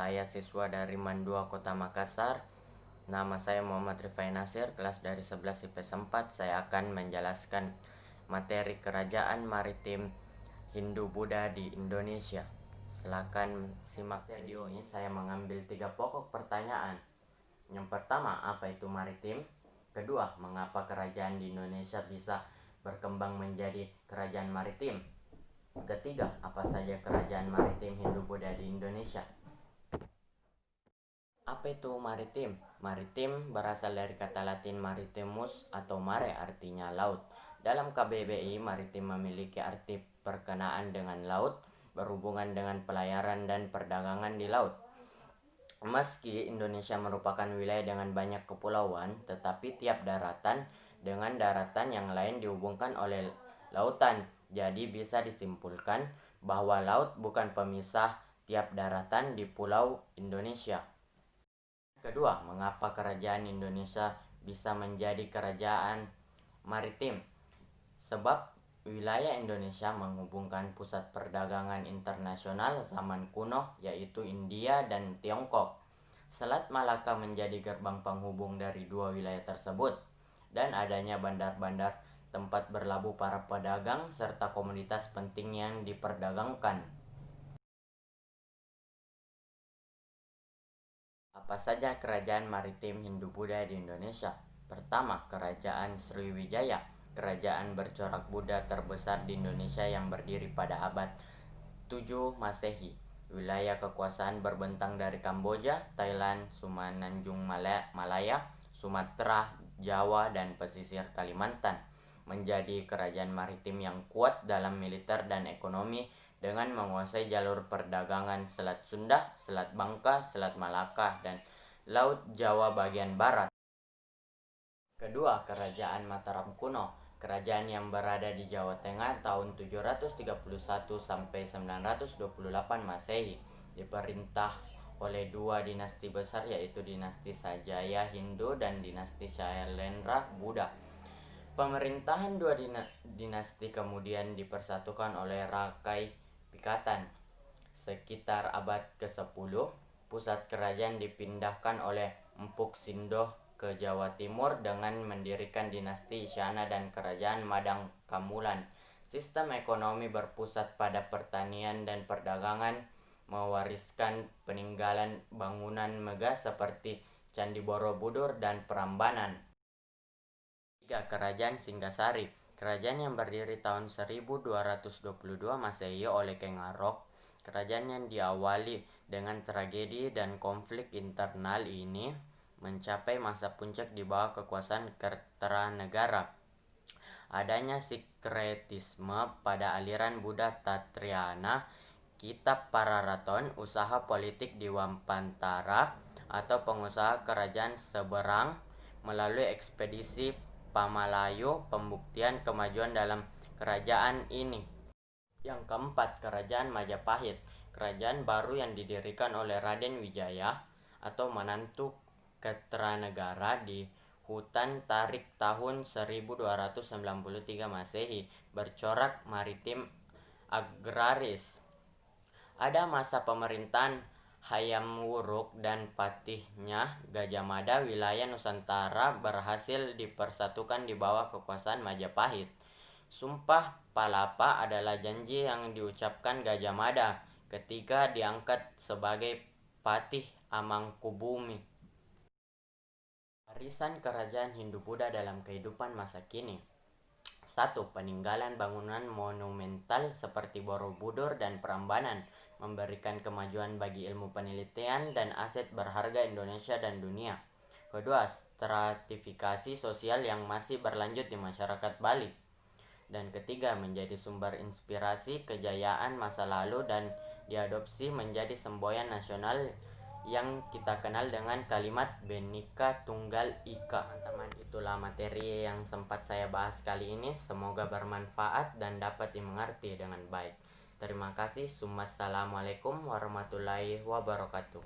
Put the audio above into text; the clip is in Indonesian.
saya siswa dari Mandua Kota Makassar. Nama saya Muhammad Rifai Nasir, kelas dari 11 IPS 4. Saya akan menjelaskan materi kerajaan maritim Hindu-Buddha di Indonesia. Silakan simak video ini. Saya mengambil 3 pokok pertanyaan. Yang pertama, apa itu maritim? Kedua, mengapa kerajaan di Indonesia bisa berkembang menjadi kerajaan maritim? Ketiga, apa saja kerajaan maritim Hindu-Buddha di Indonesia? Apa itu maritim? Maritim berasal dari kata Latin maritimus atau mare, artinya laut. Dalam KBBI, maritim memiliki arti berkenaan dengan laut, berhubungan dengan pelayaran dan perdagangan di laut. Meski Indonesia merupakan wilayah dengan banyak kepulauan, tetapi tiap daratan dengan daratan yang lain dihubungkan oleh lautan. Jadi bisa disimpulkan bahwa laut bukan pemisah tiap daratan di pulau Indonesia. Kedua, mengapa kerajaan Indonesia bisa menjadi kerajaan maritim? Sebab wilayah Indonesia menghubungkan pusat perdagangan internasional zaman kuno, yaitu India dan Tiongkok. Selat Malaka menjadi gerbang penghubung dari dua wilayah tersebut, dan adanya bandar-bandar tempat berlabuh para pedagang serta komoditas penting yang diperdagangkan. Apa saja kerajaan maritim Hindu-Buddha di Indonesia? Pertama, Kerajaan Sriwijaya, kerajaan bercorak Buddha terbesar di Indonesia yang berdiri pada abad 7 Masehi. Wilayah kekuasaan berbentang dari Kamboja, Thailand, Semenanjung Malaya, Sumatera, Jawa, dan pesisir Kalimantan. Menjadi kerajaan maritim yang kuat dalam militer dan ekonomi dengan menguasai jalur perdagangan Selat Sunda, Selat Bangka, Selat Malaka, dan Laut Jawa bagian barat. Kedua, Kerajaan Mataram kuno, kerajaan yang berada di Jawa Tengah tahun 731 sampai 928 Masehi, diperintah oleh dua dinasti besar, yaitu dinasti Sajaya Hindu dan dinasti Shailendra Buddha. Pemerintahan dua dinasti kemudian dipersatukan oleh Rakai Pikatan. Sekitar abad ke-10, pusat kerajaan dipindahkan oleh Empuk Sindoh ke Jawa Timur dengan mendirikan dinasti Isyana dan kerajaan Madang Kamulan. Sistem ekonomi berpusat pada pertanian dan perdagangan, mewariskan peninggalan bangunan megah seperti Candi Borobudur dan Prambanan. 3. Kerajaan Singgasari, kerajaan yang berdiri tahun 1222 Masehi oleh King Arok. Kerajaan yang diawali dengan tragedi dan konflik internal ini mencapai masa puncak di bawah kekuasaan Kertanegara. Adanya sinkretisme pada aliran Buddha Tatriana, Kitab Pararaton, usaha politik di Wampantara atau pengusaha kerajaan seberang melalui ekspedisi Pamalayu, pembuktian kemajuan dalam kerajaan ini. Yang keempat, Kerajaan Majapahit, kerajaan baru yang didirikan oleh Raden Wijaya atau menantu Kertanegara di Hutan Tarik tahun 1293 Masehi, bercorak maritim agraris. Ada masa pemerintahan Hayam Wuruk dan patihnya Gajah Mada, wilayah Nusantara berhasil dipersatukan di bawah kekuasaan Majapahit. Sumpah Palapa adalah janji yang diucapkan Gajah Mada ketika diangkat sebagai patih Amangkubumi. Warisan kerajaan Hindu-Buddha dalam kehidupan masa kini. 1. Peninggalan bangunan monumental seperti Borobudur dan Prambanan memberikan kemajuan bagi ilmu penelitian dan aset berharga Indonesia dan dunia. Kedua, stratifikasi sosial yang masih berlanjut di masyarakat Bali. Dan ketiga, menjadi sumber inspirasi kejayaan masa lalu dan diadopsi menjadi semboyan nasional yang kita kenal dengan kalimat Bhinneka Tunggal Ika. Teman-teman, itulah materi yang sempat saya bahas kali ini. Semoga bermanfaat dan dapat dimengerti dengan baik. Terima kasih. Assalamualaikum warahmatullahi wabarakatuh.